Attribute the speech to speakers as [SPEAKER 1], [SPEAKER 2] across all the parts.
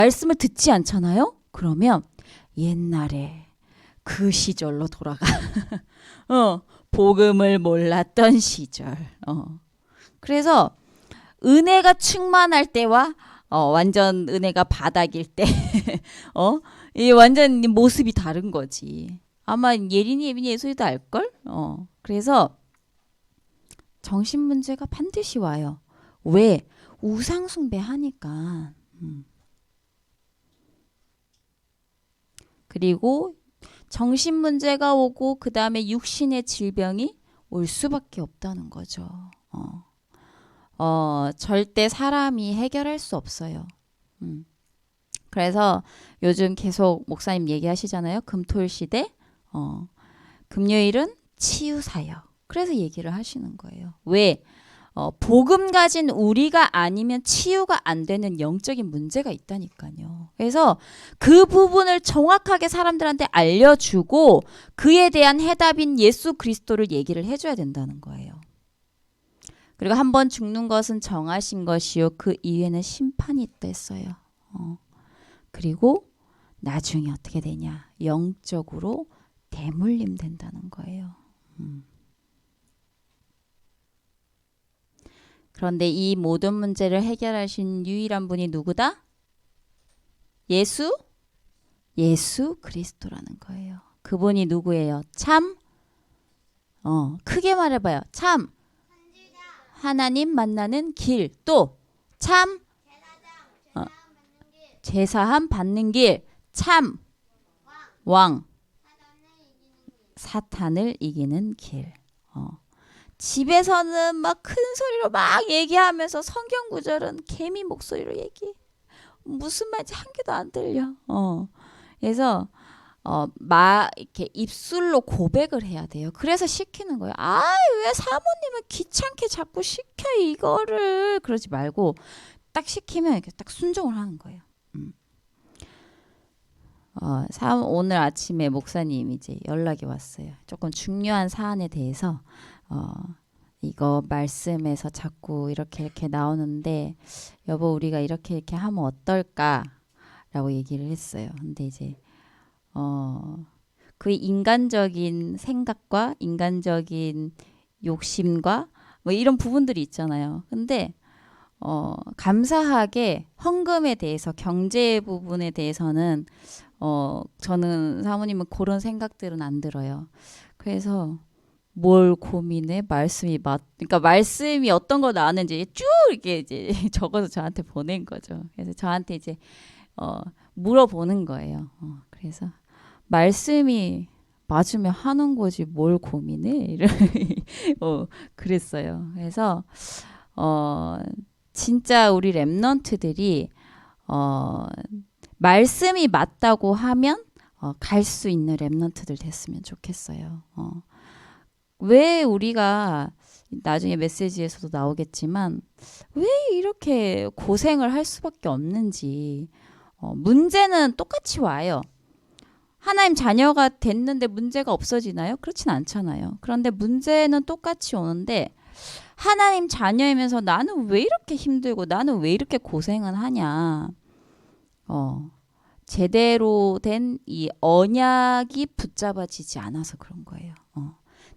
[SPEAKER 1] 말씀을 듣지 않잖아요. 그러면 옛날에 그 시절로 돌아가. 복음을 몰랐던 시절. 그래서 은혜가 충만할 때와 완전 은혜가 바닥일 때, 이 완전 모습이 다른 거지. 아마 예린이, 예수이도 알걸? 그래서 정신 문제가 반드시 와요. 왜? 우상 숭배하니까. 그리고 정신 문제가 오고 그 다음에 육신의 질병이 올 수밖에 없다는 거죠. 절대 사람이 해결할 수 없어요. 그래서 요즘 계속 목사님 얘기하시잖아요. 금토일 시대. 금요일은 치유사역. 그래서 얘기를 하시는 거예요. 왜? 복음 가진 우리가 아니면 치유가 안 되는 영적인 문제가 있다니까요. 그래서 그 부분을 정확하게 사람들한테 알려주고 그에 대한 해답인 예수 그리스도를 얘기를 해줘야 된다는 거예요. 그리고 한 번 죽는 것은 정하신 것이요 그 이후에는 심판이 있다 했어요. 그리고 나중에 어떻게 되냐? 영적으로 대물림 된다는 거예요. 그런데 이 모든 문제를 해결하신 유일한 분이 누구다? 예수 그리스도라는 거예요. 그분이 누구예요? 참 크게 말해봐요. 참 하나님 만나는 길, 또 참 제사함 받는 길, 참 왕 사탄을 이기는 길. 집에서는 막 큰 소리로 막 얘기하면서 성경 구절은 개미 목소리로 얘기해. 무슨 말인지 한 개도 안 들려. 그래서 이렇게 입술로 고백을 해야 돼요. 그래서 시키는 거예요. 왜 사모님은 귀찮게 자꾸 시켜 이거를. 그러지 말고 딱 시키면 이렇게 딱 순종을 하는 거예요. 오늘 아침에 목사님 이제 연락이 왔어요. 조금 중요한 사안에 대해서 이거 말씀에서 자꾸 이렇게 나오는데 여보 우리가 이렇게 하면 어떨까라고 얘기를 했어요. 근데 이제 그 인간적인 생각과 인간적인 욕심과 뭐 이런 부분들이 있잖아요. 근데 감사하게 헌금에 대해서 경제 부분에 대해서는 저는 사모님은 그런 생각들은 안 들어요. 그래서 뭘 고민해? 그러니까 말씀이 어떤 거 나왔는지 쭉 이렇게 이제 적어서 저한테 보낸 거죠. 그래서 저한테 이제 물어보는 거예요. 그래서 말씀이 맞으면 하는 거지 뭘 고민해? 그랬어요. 그래서 진짜 우리 랩넌트들이 말씀이 맞다고 하면 갈 수 있는 랩넌트들 됐으면 좋겠어요. 왜 우리가 나중에 메시지에서도 나오겠지만 왜 이렇게 고생을 할 수밖에 없는지 문제는 똑같이 와요. 하나님 자녀가 됐는데 문제가 없어지나요? 그렇진 않잖아요. 그런데 문제는 똑같이 오는데 하나님 자녀이면서 나는 왜 이렇게 힘들고 나는 왜 이렇게 고생을 하냐. 제대로 된 이 언약이 붙잡아지지 않아서 그런 거예요.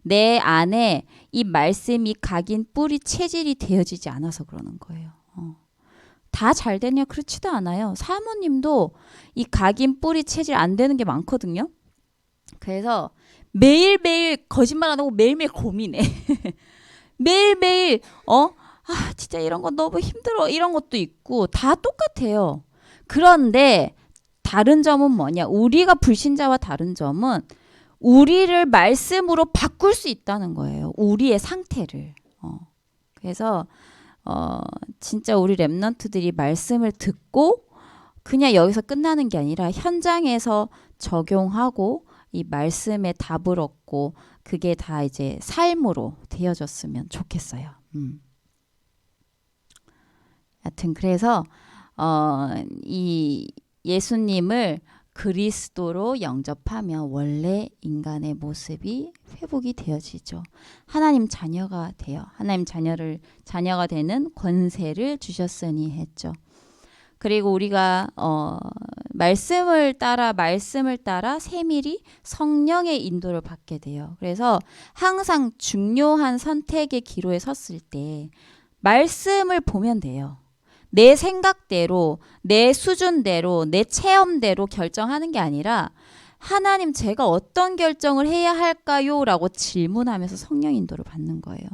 [SPEAKER 1] 내 안에 이 말씀이 각인 뿌리 체질이 되어지지 않아서 그러는 거예요. 다 잘 되냐? 그렇지도 않아요. 사모님도 이 각인 뿌리 체질 안 되는 게 많거든요. 그래서 매일매일 거짓말 안 하고 매일매일 고민해. 매일매일 진짜 이런 거 너무 힘들어 이런 것도 있고 다 똑같아요. 그런데 다른 점은 뭐냐? 우리가 불신자와 다른 점은 우리를 말씀으로 바꿀 수 있다는 거예요. 우리의 상태를. 그래서 진짜 우리 랩넌트들이 말씀을 듣고 그냥 여기서 끝나는 게 아니라 현장에서 적용하고 이 말씀에 답을 얻고 그게 다 이제 삶으로 되어졌으면 좋겠어요. 여튼 그래서 이 예수님을 그리스도로 영접하면 원래 인간의 모습이 회복이 되어지죠. 하나님 자녀가 돼요. 하나님 자녀가 되는 권세를 주셨으니 했죠. 그리고 우리가 말씀을 따라 세밀히 성령의 인도를 받게 돼요. 그래서 항상 중요한 선택의 기로에 섰을 때 말씀을 보면 돼요. 내 생각대로, 내 수준대로, 내 체험대로 결정하는 게 아니라 하나님 제가 어떤 결정을 해야 할까요? 라고 질문하면서 성령 인도를 받는 거예요.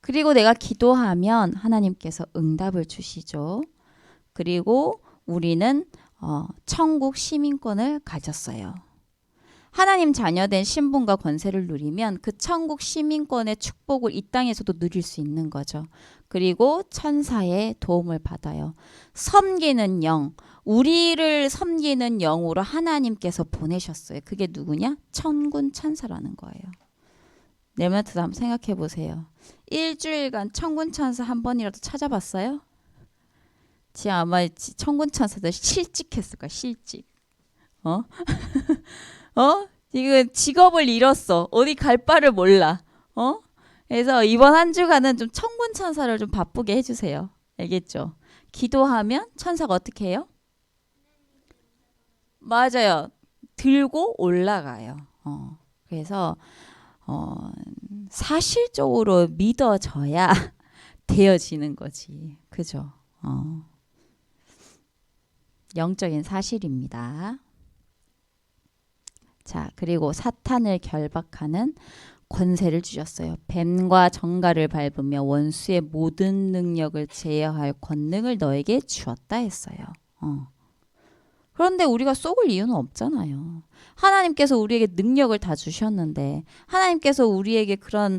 [SPEAKER 1] 그리고 내가 기도하면 하나님께서 응답을 주시죠. 그리고 우리는 천국 시민권을 가졌어요. 하나님 자녀된 신분과 권세를 누리면 그 천국 시민권의 축복을 이 땅에서도 누릴 수 있는 거죠. 그리고 천사의 도움을 받아요. 섬기는 영, 우리를 섬기는 영으로 하나님께서 보내셨어요. 그게 누구냐? 천군 천사라는 거예요. 렘넌트도 한번 생각해 보세요. 일주일간 천군 천사 한 번이라도 찾아봤어요? 지금 아마 천군 천사들 실직했을 거야. 실직. 지금 직업을 잃었어. 어디 갈 바를 몰라. 그래서 이번 한 주간은 좀 천군 천사를 좀 바쁘게 해주세요. 알겠죠? 기도하면 천사가 어떻게 해요? 맞아요. 들고 올라가요. 그래서 사실적으로 믿어져야 되어지는 거지. 그죠? 영적인 사실입니다. 자, 그리고 사탄을 결박하는 권세를 주셨어요. 뱀과 정갈을 밟으며 원수의 모든 능력을 제어할 권능을 너에게 주었다 했어요. 그런데 우리가 속을 이유는 없잖아요. 하나님께서 우리에게 능력을 다 주셨는데, 하나님께서 우리에게 그런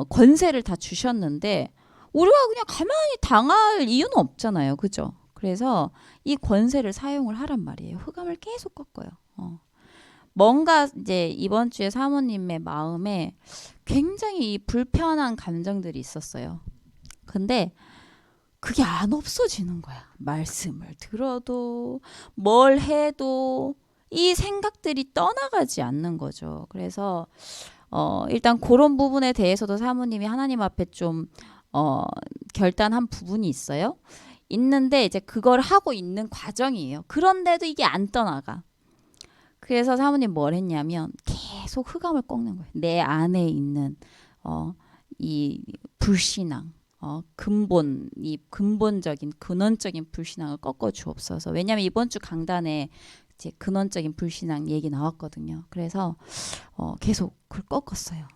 [SPEAKER 1] 권세를 다 주셨는데 우리가 그냥 가만히 당할 이유는 없잖아요. 그죠? 그래서 이 권세를 사용을 하란 말이에요. 흑암을 계속 꺾어요. 뭔가 이제 이번 주에 사모님의 마음에 굉장히 불편한 감정들이 있었어요. 근데 그게 안 없어지는 거야. 말씀을 들어도 뭘 해도 이 생각들이 떠나가지 않는 거죠. 그래서 일단 그런 부분에 대해서도 사모님이 하나님 앞에 좀 결단한 부분이 있어요. 있는데 이제 그걸 하고 있는 과정이에요. 그런데도 이게 안 떠나가. 그래서 사모님 뭘 했냐면 계속 흑암을 꺾는 거예요. 내 안에 있는 이 불신앙, 이 근본적인 근원적인 불신앙을 꺾어 주옵소서. 왜냐하면 이번 주 강단에 이제 근원적인 불신앙 얘기 나왔거든요. 그래서 계속 그걸 꺾었어요.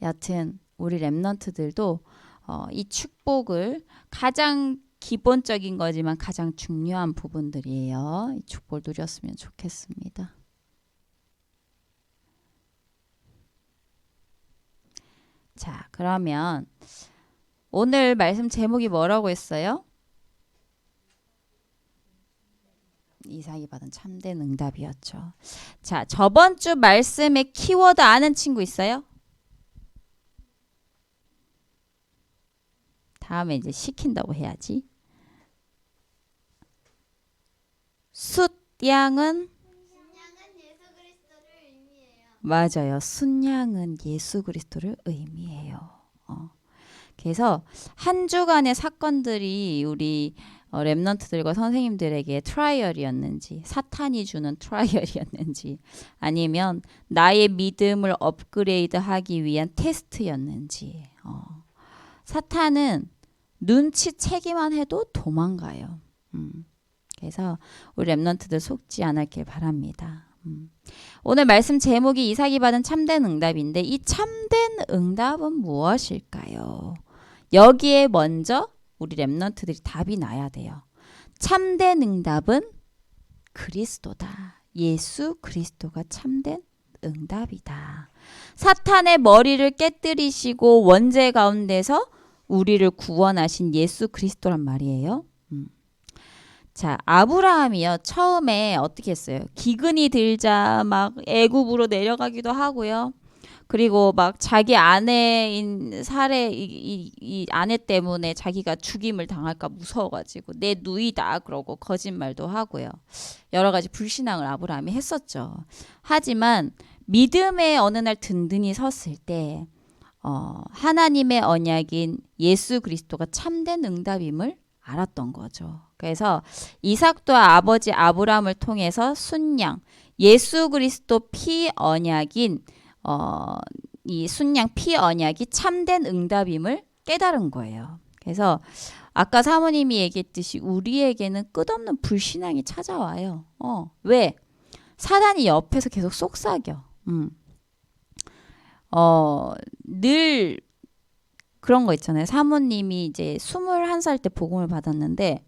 [SPEAKER 1] 여튼 우리 렘넌트들도 이 축복을 가장 기본적인 거지만 가장 중요한 부분들이에요. 이 축복을 누렸으면 좋겠습니다. 자, 그러면 오늘 말씀 제목이 뭐라고 했어요? 이삭이 받은 참된 응답이었죠. 자, 저번 주 말씀의 키워드 아는 친구 있어요? 다음에 이제 시킨다고 해야지. 숫양은
[SPEAKER 2] 예수 그리스도를 의미해요.
[SPEAKER 1] 맞아요. 순양은 예수 그리스도를 의미해요. 그래서 한 주간의 사건들이 우리 렘넌트들과 선생님들에게 트라이얼이었는지, 사탄이 주는 트라이얼이었는지, 아니면 나의 믿음을 업그레이드하기 위한 테스트였는지. 사탄은 눈치채기만 해도 도망가요. 그래서 우리 렘넌트들 속지 않길 바랍니다. 오늘 말씀 제목이 이삭이 받은 참된 응답인데 이 참된 응답은 무엇일까요? 여기에 먼저 우리 렘넌트들이 답이 나야 돼요. 참된 응답은 그리스도다. 예수 그리스도가 참된 응답이다. 사탄의 머리를 깨뜨리시고 원죄 가운데서 우리를 구원하신 예수 그리스도란 말이에요. 자, 아브라함이요. 처음에 어떻게 했어요? 기근이 들자 막 애굽으로 내려가기도 하고요. 그리고 막 자기 아내인 사례 이 아내 때문에 자기가 죽임을 당할까 무서워가지고 내 누이다 그러고 거짓말도 하고요. 여러 가지 불신앙을 아브라함이 했었죠. 하지만 믿음의 어느 날 든든히 섰을 때 하나님의 언약인 예수 그리스도가 참된 응답임을 알았던 거죠. 그래서 이삭도 아버지 아브라함을 통해서 순양 예수 그리스도 피 언약인 이 순양 피 언약이 참된 응답임을 깨달은 거예요. 그래서 아까 사모님이 얘기했듯이 우리에게는 끝없는 불신앙이 찾아와요. 왜? 사단이 옆에서 계속 속삭여. 늘 그런 거 있잖아요. 사모님이 이제 21살 때 복음을 받았는데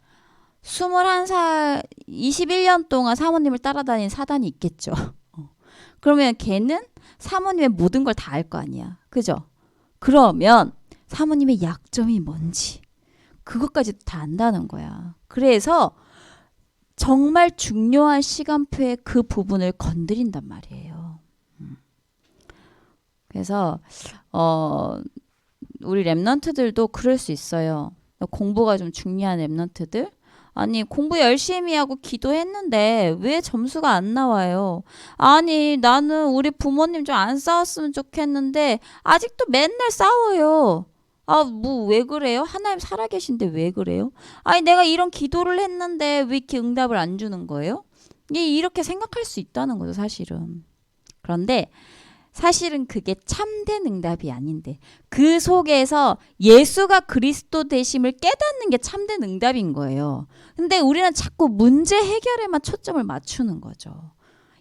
[SPEAKER 1] 21살 21년 동안 사모님을 따라다닌 사단이 있겠죠. 그러면 걔는 사모님의 모든 걸 다 알 거 아니야. 그죠? 그러면 사모님의 약점이 뭔지 그것까지 다 안다는 거야. 그래서 정말 중요한 시간표에 그 부분을 건드린단 말이에요. 그래서 우리 랩런트들도 그럴 수 있어요. 공부가 좀 중요한 랩런트들. 아니 공부 열심히 하고 기도했는데 왜 점수가 안 나와요? 아니 나는 우리 부모님 좀 안 싸웠으면 좋겠는데 아직도 맨날 싸워요. 아, 뭐 왜 그래요? 하나님 살아계신데 왜 그래요? 아니 내가 이런 기도를 했는데 왜 이렇게 응답을 안 주는 거예요? 이렇게 생각할 수 있다는 거죠, 사실은. 그런데 사실은 그게 참된 응답이 아닌데 그 속에서 예수가 그리스도 되심을 깨닫는 게 참된 응답인 거예요. 근데 우리는 자꾸 문제 해결에만 초점을 맞추는 거죠.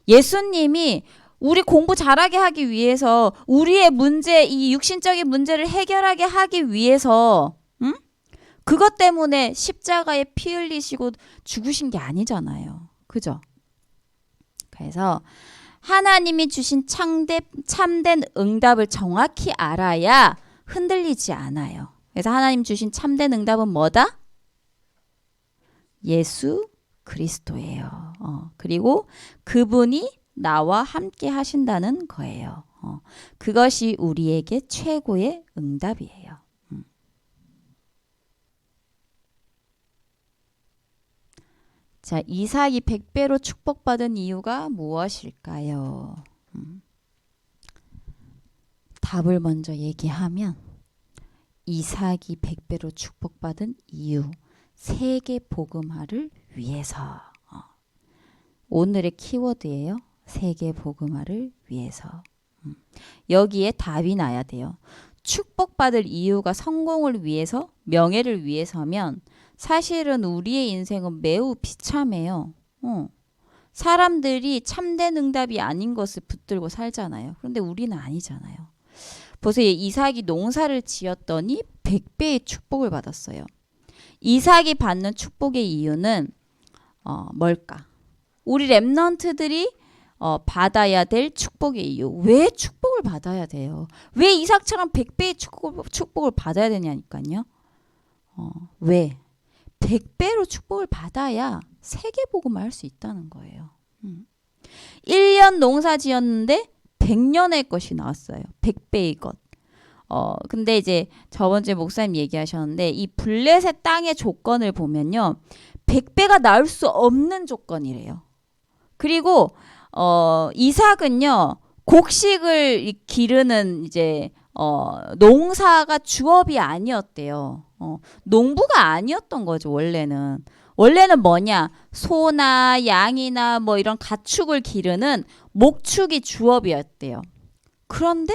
[SPEAKER 1] 예수님이 우리 공부 잘하게 하기 위해서 우리의 문제, 이 육신적인 문제를 해결하게 하기 위해서 그것 때문에 십자가에 피 흘리시고 죽으신 게 아니잖아요. 그죠? 그래서 하나님이 주신 참된 응답을 정확히 알아야 흔들리지 않아요. 그래서 하나님 주신 참된 응답은 뭐다? 예수 그리스도예요. 그리고 그분이 나와 함께 하신다는 거예요. 그것이 우리에게 최고의 응답이에요. 자, 이삭이 100배로 축복받은 이유가 무엇일까요? 답을 먼저 얘기하면 이삭이 100배로 축복받은 이유, 세계 복음화를 위해서. 오늘의 키워드예요. 세계 복음화를 위해서. 여기에 답이 나야 돼요. 축복받을 이유가 성공을 위해서, 명예를 위해서면 사실은 우리의 인생은 매우 비참해요. 사람들이 참된 응답이 아닌 것을 붙들고 살잖아요. 그런데 우리는 아니잖아요. 보세요. 이삭이 농사를 지었더니 100배의 축복을 받았어요. 이삭이 받는 축복의 이유는 뭘까? 우리 랩런트들이 받아야 될 축복의 이유. 왜 축복을 받아야 돼요? 왜 이삭처럼 100배의 축복을 받아야 되냐니까요. 왜? 100배로 축복을 받아야 세계복음을 할 수 있다는 거예요. 1년 농사 지었는데 100년의 것이 나왔어요. 100배의 것. 근데 이제 저번주에 목사님 얘기하셨는데 이 블레셋 땅의 조건을 보면요. 100배가 나올 수 없는 조건이래요. 그리고 이삭은요. 곡식을 기르는 이제 농사가 주업이 아니었대요. 농부가 아니었던 거죠, 원래는. 원래는 뭐냐? 소나 양이나 뭐 이런 가축을 기르는 목축이 주업이었대요. 그런데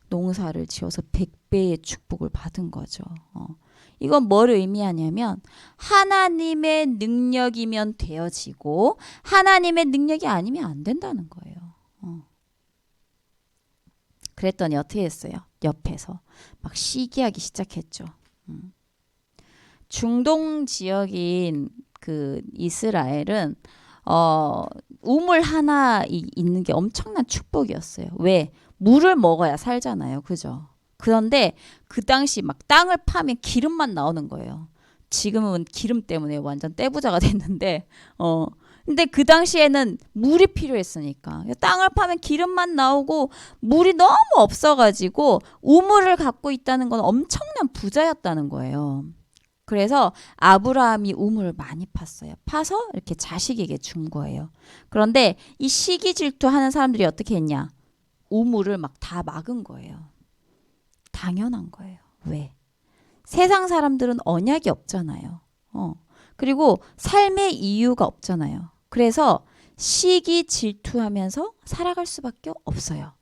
[SPEAKER 1] 농사를 지어서 100배의 축복을 받은 거죠. 이건 뭘 의미하냐면 하나님의 능력이면 되어지고 하나님의 능력이 아니면 안 된다는 거예요. 그랬더니 어떻게 했어요? 옆에서 막 시기하기 시작했죠. 중동 지역인 그 이스라엘은 우물 하나 있는 게 엄청난 축복이었어요. 왜? 물을 먹어야 살잖아요. 그죠? 그런데 그 당시 막 땅을 파면 기름만 나오는 거예요. 지금은 기름 때문에 완전 떼부자가 됐는데 근데 그 당시에는 물이 필요했으니까 땅을 파면 기름만 나오고 물이 너무 없어가지고 우물을 갖고 있다는 건 엄청난 부자였다는 거예요. 그래서 아브라함이 우물을 많이 팠어요. 파서 이렇게 자식에게 준 거예요. 그런데 이 시기 질투하는 사람들이 어떻게 했냐? 우물을 막 다 막은 거예요. 당연한 거예요. 왜? 세상 사람들은 언약이 없잖아요. 그리고 삶의 이유가 없잖아요. 그래서 시기 질투하면서 살아갈 수밖에 없어요.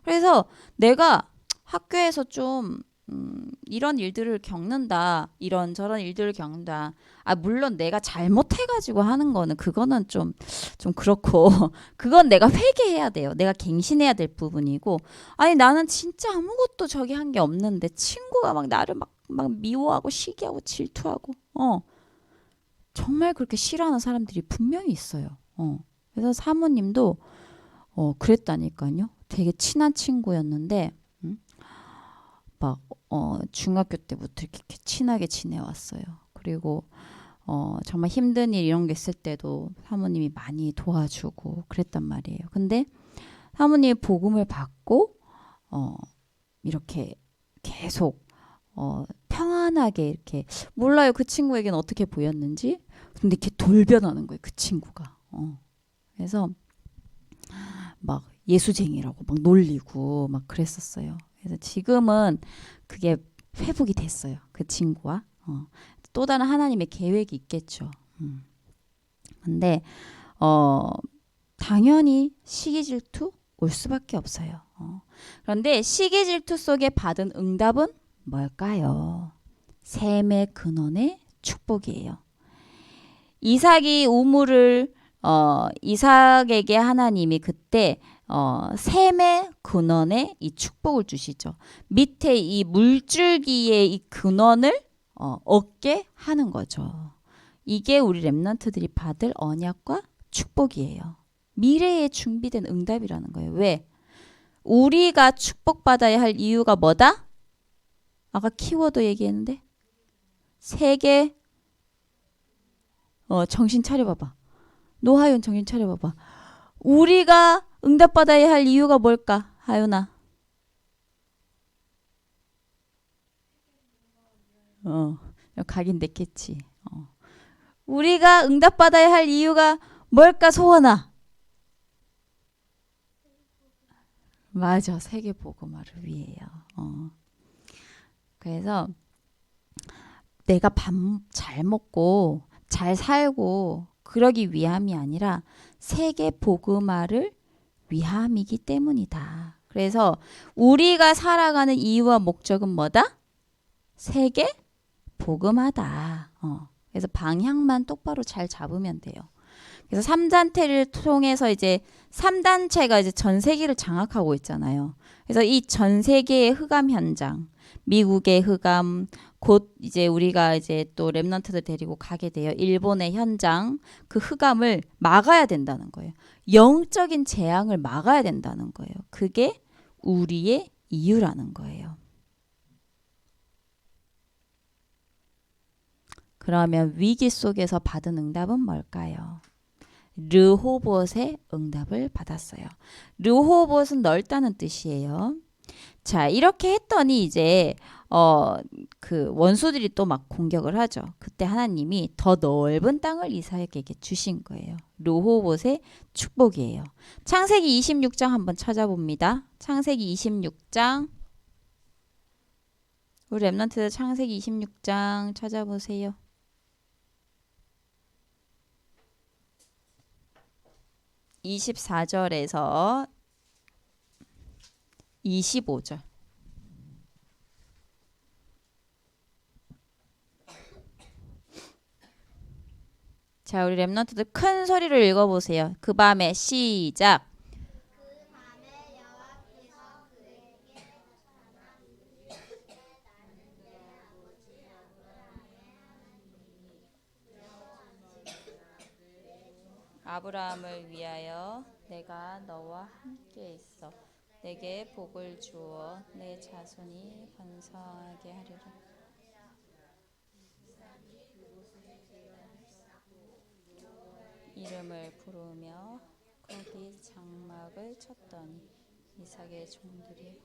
[SPEAKER 1] 그래서 내가 학교에서 좀 이런 일들을 겪는다. 이런저런 일들을 겪는다. 물론 내가 잘못해가지고 하는 거는 그거는 좀 그렇고 그건 내가 회개해야 돼요. 내가 갱신해야 될 부분이고 아니 나는 진짜 아무것도 저기 한 게 없는데 친구가 막 나를 막 미워하고 시기하고 질투하고 정말 그렇게 싫어하는 사람들이 분명히 있어요. 그래서 사모님도 그랬다니까요. 되게 친한 친구였는데 막 중학교 때부터 이렇게 친하게 지내왔어요. 그리고 정말 힘든 일 이런 게 있을 때도 사모님이 많이 도와주고 그랬단 말이에요. 근데 사모님이 복음을 받고 이렇게 계속 평안하게 이렇게 몰라요. 그 친구에게는 어떻게 보였는지. 근데 이렇게 돌변하는 거예요. 그 친구가. 그래서 막 예수쟁이라고 막 놀리고 막 그랬었어요. 그래서 지금은 그게 회복이 됐어요. 그 친구와. 또 다른 하나님의 계획이 있겠죠. 근데 당연히 시기 질투 올 수밖에 없어요. 그런데 시기 질투 속에 받은 응답은 뭘까요? 셈의 근원의 축복이에요. 이삭이 우물을 이삭에게 하나님이 그때 셈의 근원에 이 축복을 주시죠. 밑에 이 물줄기의 이 근원을 얻게 하는 거죠. 이게 우리 렘넌트들이 받을 언약과 축복이에요. 미래에 준비된 응답이라는 거예요. 왜? 우리가 축복받아야 할 이유가 뭐다? 아까 키워드 얘기했는데 세계 정신 차려봐봐. 노하윤 정신 차려봐봐. 우리가 응답받아야 할 이유가 뭘까? 하윤아. 각인됐겠지. 우리가 응답받아야 할 이유가 뭘까, 소원아? 맞아. 세계복음화를 위해요. 그래서 내가 밥 잘 먹고 잘 살고 그러기 위함이 아니라 세계복음화를 위함이기 때문이다. 그래서 우리가 살아가는 이유와 목적은 뭐다? 세계복음화다. 그래서 방향만 똑바로 잘 잡으면 돼요. 그래서 3단체를 통해서 이제 3단체가 이제 전 세계를 장악하고 있잖아요. 그래서 이 전 세계의 흑암 현장, 미국의 흑암, 곧 이제 우리가 이제 또 렘넌트들 데리고 가게 돼요. 일본의 현장, 그 흑암을 막아야 된다는 거예요. 영적인 재앙을 막아야 된다는 거예요. 그게 우리의 이유라는 거예요. 그러면 위기 속에서 받은 응답은 뭘까요? 르호봇의 응답을 받았어요. 르호봇은 넓다는 뜻이에요. 자, 이렇게 했더니 이제 그 원수들이 또 막 공격을 하죠. 그때 하나님이 더 넓은 땅을 이삭에게 주신 거예요. 르호봇의 축복이에요. 창세기 26장 한번 찾아봅니다. 창세기 26장. 우리 렘넌트들 창세기 26장 찾아보세요. 24절에서 25절. 자, 우리 렘넌트들 큰 소리로 읽어보세요. 그 밤에 시작.
[SPEAKER 2] 그 밤에 여호와께서 그에게
[SPEAKER 1] 아브라함을 위하여 내가 너와 함께 있어 내게 복을 주어 내 자손이 번성하게 하리라. 이름을 부르며 거기 장막을 쳤더니 이삭의 종들이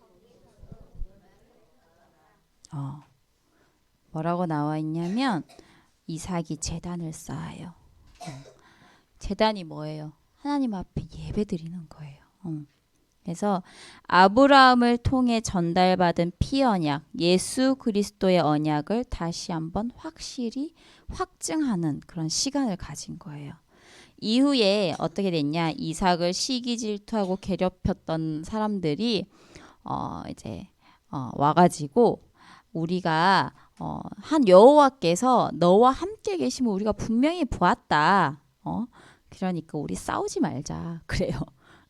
[SPEAKER 1] 뭐라고 나와 있냐면 이삭이 제단을 쌓아요. 제단이 뭐예요? 하나님 앞에 예배 드리는 거예요. 그래서 아브라함을 통해 전달받은 피언약, 예수 그리스도의 언약을 다시 한번 확실히 확증하는 그런 시간을 가진 거예요. 이후에 어떻게 됐냐? 이삭을 시기 질투하고 괴롭혔던 사람들이 이제 와가지고 우리가 한 여호와께서 너와 함께 계시면 우리가 분명히 보았다. 그러니까 우리 싸우지 말자. 그래요.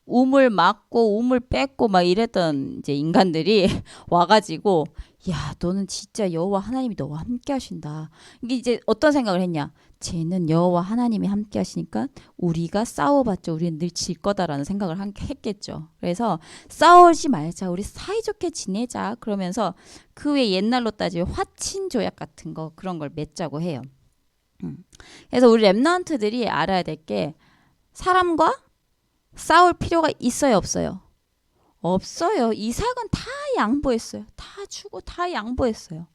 [SPEAKER 1] 우물 막고 우물 뺏고 막 이랬던 이제 인간들이 와가지고 야 너는 진짜 여호와 하나님이 너와 함께 하신다. 이게 이제 어떤 생각을 했냐? 쟤는 여호와 하나님이 함께 하시니까 우리가 싸워봤자 우리는 늘 질 거다라는 생각을 했겠죠. 그래서 싸우지 말자. 우리 사이좋게 지내자. 그러면서 그 외 옛날로 따지면 화친 조약 같은 거 그런 걸 맺자고 해요. 그래서 우리 랩런트들이 알아야 될 게 사람과 싸울 필요가 있어요, 없어요? 없어요. 이삭은 다 양보했어요. 다 주고 다 양보했어요.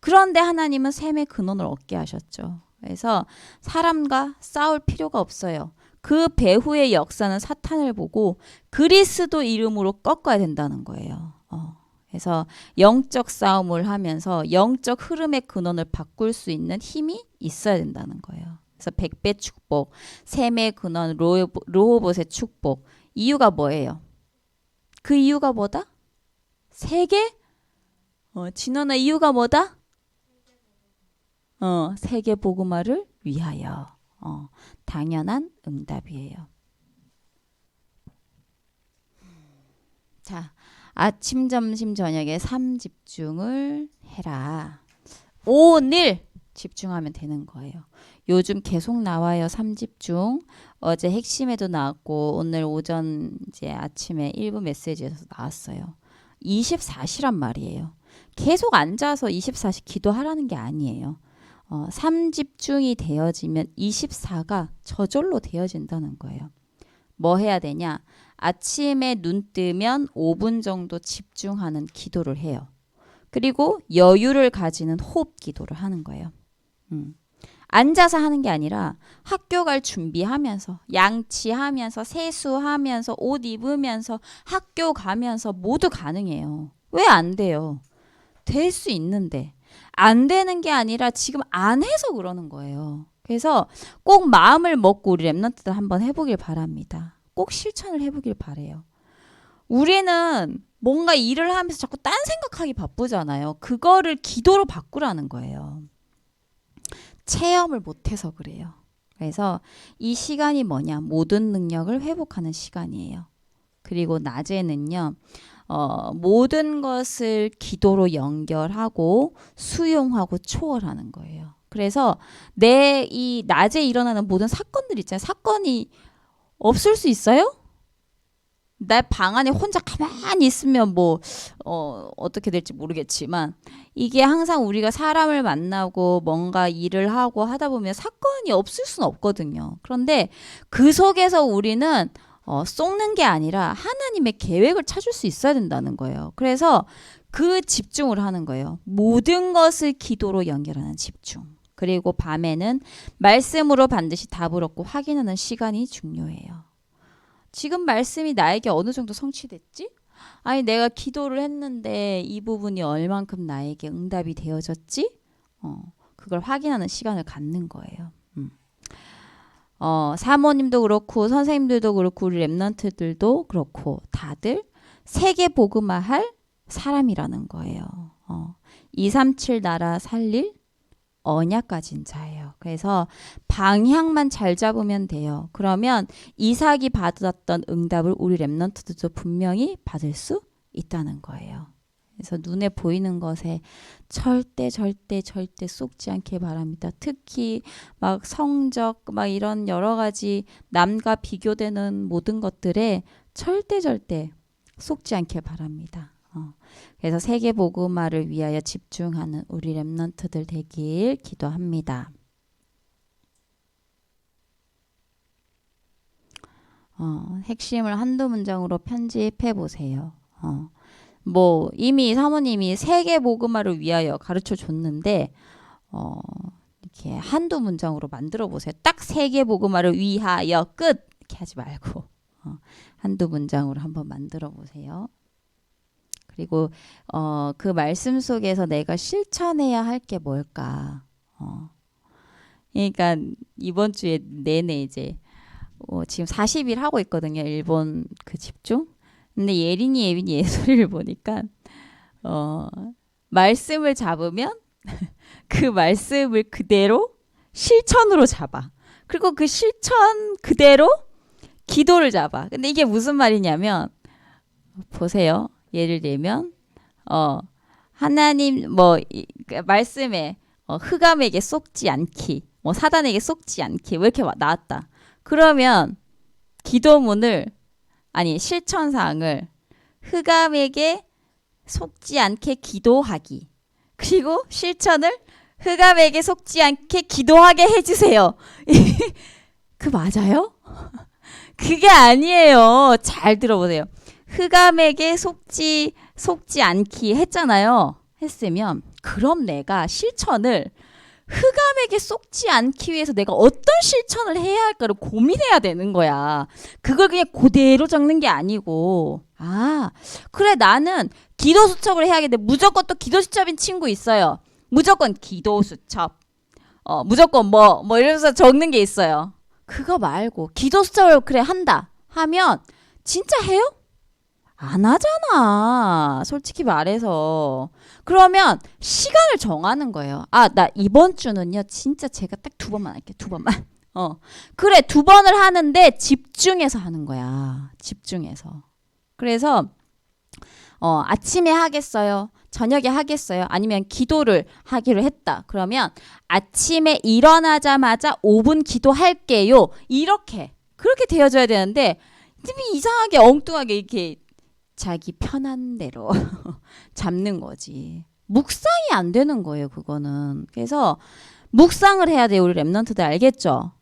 [SPEAKER 1] 그런데 하나님은 샘의 근원을 얻게 하셨죠. 그래서 사람과 싸울 필요가 없어요. 그 배후의 역사는 사탄을 보고 그리스도 이름으로 꺾어야 된다는 거예요. 그래서 영적 싸움을 하면서 영적 흐름의 근원을 바꿀 수 있는 힘이 있어야 된다는 거예요. 그래서 백배 축복, 셈의 근원, 르호봇의 축복. 이유가 뭐예요? 그 이유가 뭐다? 세계? 진원아 이유가 뭐다? 세계 복음화를 위하여. 당연한 응답이에요. 자, 아침, 점심, 저녁에 3집중을 해라. 오늘 집중하면 되는 거예요. 요즘 계속 나와요. 3집중. 어제 핵심에도 나왔고 오늘 오전 이제 아침에 일부 메시지에서 나왔어요. 24시란 말이에요. 계속 앉아서 24시 기도하라는 게 아니에요. 3집중이 되어지면 24가 저절로 되어진다는 거예요. 뭐 해야 되냐? 아침에 눈 뜨면 5분 정도 집중하는 기도를 해요. 그리고 여유를 가지는 호흡 기도를 하는 거예요. 앉아서 하는 게 아니라 학교 갈 준비하면서 양치하면서 세수하면서 옷 입으면서 학교 가면서 모두 가능해요. 왜 안 돼요? 될 수 있는데 안 되는 게 아니라 지금 안 해서 그러는 거예요. 그래서 꼭 마음을 먹고 우리 랩런트들 한번 해보길 바랍니다. 꼭 실천을 해보길 바래요. 우리는 뭔가 일을 하면서 자꾸 딴 생각하기 바쁘잖아요. 그거를 기도로 바꾸라는 거예요. 체험을 못해서 그래요. 그래서 이 시간이 뭐냐? 모든 능력을 회복하는 시간이에요. 그리고 낮에는요. 모든 것을 기도로 연결하고 수용하고 초월하는 거예요. 그래서 내 이 낮에 일어나는 모든 사건들 있잖아요. 사건이 없을 수 있어요? 내 방 안에 혼자 가만히 있으면 뭐 어떻게 될지 모르겠지만 이게 항상 우리가 사람을 만나고 뭔가 일을 하고 하다 보면 사건이 없을 수는 없거든요. 그런데 그 속에서 우리는 속는 게 아니라 하나님의 계획을 찾을 수 있어야 된다는 거예요. 그래서 그 집중을 하는 거예요. 모든 것을 기도로 연결하는 집중. 그리고 밤에는 말씀으로 반드시 답을 얻고 확인하는 시간이 중요해요. 지금 말씀이 나에게 어느 정도 성취됐지? 아니 내가 기도를 했는데 이 부분이 얼만큼 나에게 응답이 되어졌지? 그걸 확인하는 시간을 갖는 거예요. 사모님도 그렇고 선생님들도 그렇고 우리 랩런트들도 그렇고 다들 세계 복음화할 사람이라는 거예요. 237 나라 살릴 언약 가진 자예요. 그래서 방향만 잘 잡으면 돼요. 그러면 이삭이 받았던 응답을 우리 랩런트들도 분명히 받을 수 있다는 거예요. 그래서 눈에 보이는 것에 절대 속지 않길 바랍니다. 특히 막 성적 막 이런 여러 가지 남과 비교되는 모든 것들에 절대 속지 않길 바랍니다. 그래서 세계 복음화를 위하여 집중하는 우리 랩런트들 되길 기도합니다. 핵심을 한두 문장으로 편집해 보세요. 뭐 이미 사모님이 세계 복음화를 위하여 가르쳐 줬는데 이렇게 한두 문장으로 만들어 보세요. 딱 세계 복음화를 위하여 끝 이렇게 하지 말고 한두 문장으로 한번 만들어 보세요. 그리고 그 말씀 속에서 내가 실천해야 할 게 뭘까? 그러니까 이번 주에 내내 이제 지금 40일 하고 있거든요. 일본 그 집중. 근데 예린이, 예빈이 예솔이를 보니까 말씀을 잡으면 그 말씀을 그대로 실천으로 잡아. 그리고 그 실천 그대로 기도를 잡아. 근데 이게 무슨 말이냐면 보세요. 예를 들면 하나님 말씀에 흑암에게 속지 않기, 사단에게 속지 않기 왜 이렇게 나왔다. 그러면 기도문을 아니 실천사항을 흑암에게 속지 않게 기도하기, 그리고 실천을 흑암에게 속지 않게 기도하게 해주세요. 그 맞아요? 그게 아니에요. 잘 들어보세요. 흑암에게 속지 않기 했잖아요. 했으면 그럼 내가 실천을 흑암에게 속지 않기 위해서 내가 어떤 실천을 해야 할까를 고민해야 되는 거야. 그걸 그냥 그대로 적는 게 아니고, 그래 나는 기도 수첩을 해야겠네. 무조건 또 기도 수첩인 친구 있어요. 무조건 기도 수첩, 무조건 뭐 이러면서 적는 게 있어요. 그거 말고 기도 수첩을 그래 한다 하면 진짜 해요? 안 하잖아. 솔직히 말해서. 그러면 시간을 정하는 거예요. 나 이번 주는요. 진짜 제가 딱 2번만 할게. 2번만. 그래 2번을 하는데 집중해서 하는 거야. 집중해서. 그래서 아침에 하겠어요. 저녁에 하겠어요. 아니면 기도를 하기로 했다. 그러면 아침에 일어나자마자 5분 기도할게요. 그렇게 되어줘야 되는데 이상하게 엉뚱하게 이렇게 자기 편한 대로 잡는 거지. 묵상이 안 되는 거예요, 그거는. 그래서 묵상을 해야 돼요, 우리 랩런트들. 알겠죠?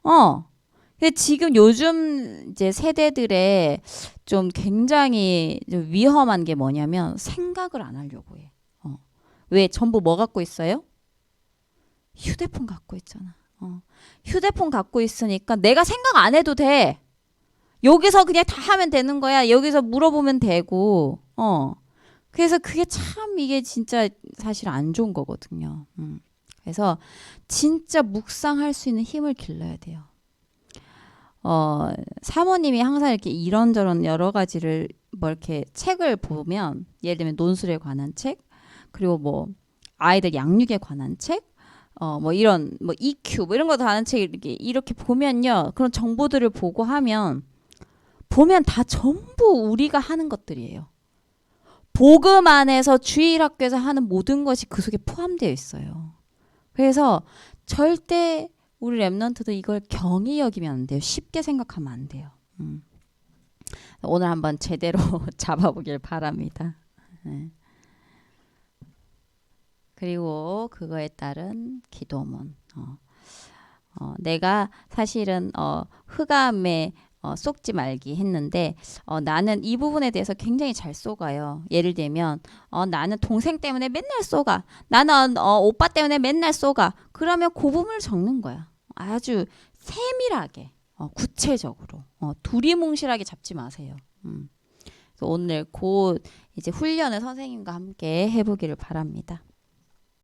[SPEAKER 1] 근데 지금 요즘 이제 세대들의 좀 굉장히 좀 위험한 게 뭐냐면 생각을 안 하려고 해. 왜? 전부 뭐 갖고 있어요? 휴대폰 갖고 있잖아. 휴대폰 갖고 있으니까 내가 생각 안 해도 돼. 여기서 그냥 다 하면 되는 거야. 여기서 물어보면 되고. 그래서 그게 참 이게 진짜 사실 안 좋은 거거든요. 그래서 진짜 묵상할 수 있는 힘을 길러야 돼요. 사모님이 항상 이렇게 이런저런 여러 가지를 이렇게 책을 보면, 예를 들면 논술에 관한 책, 그리고 뭐 아이들 양육에 관한 책, 이런 EQ 이런 거 다 하는 책 이렇게 보면요. 그런 정보들을 보고 보면 다 전부 우리가 하는 것들이에요. 복음 안에서 주일학교에서 하는 모든 것이 그 속에 포함되어 있어요. 그래서 절대 우리 랩런트도 이걸 경히 여기면 안 돼요. 쉽게 생각하면 안 돼요. 오늘 한번 제대로 잡아보길 바랍니다. 네. 그리고 그거에 따른 기도문. 내가 사실은 흑암에 속지 말기 했는데 나는 이 부분에 대해서 굉장히 잘 속아요. 예를 들면 나는 동생 때문에 맨날 속아. 나는 오빠 때문에 맨날 속아. 그러면 그 부분을 적는 거야. 아주 세밀하게, 구체적으로, 두리뭉실하게 잡지 마세요. 그래서 오늘 곧 이제 훈련을 선생님과 함께 해보기를 바랍니다.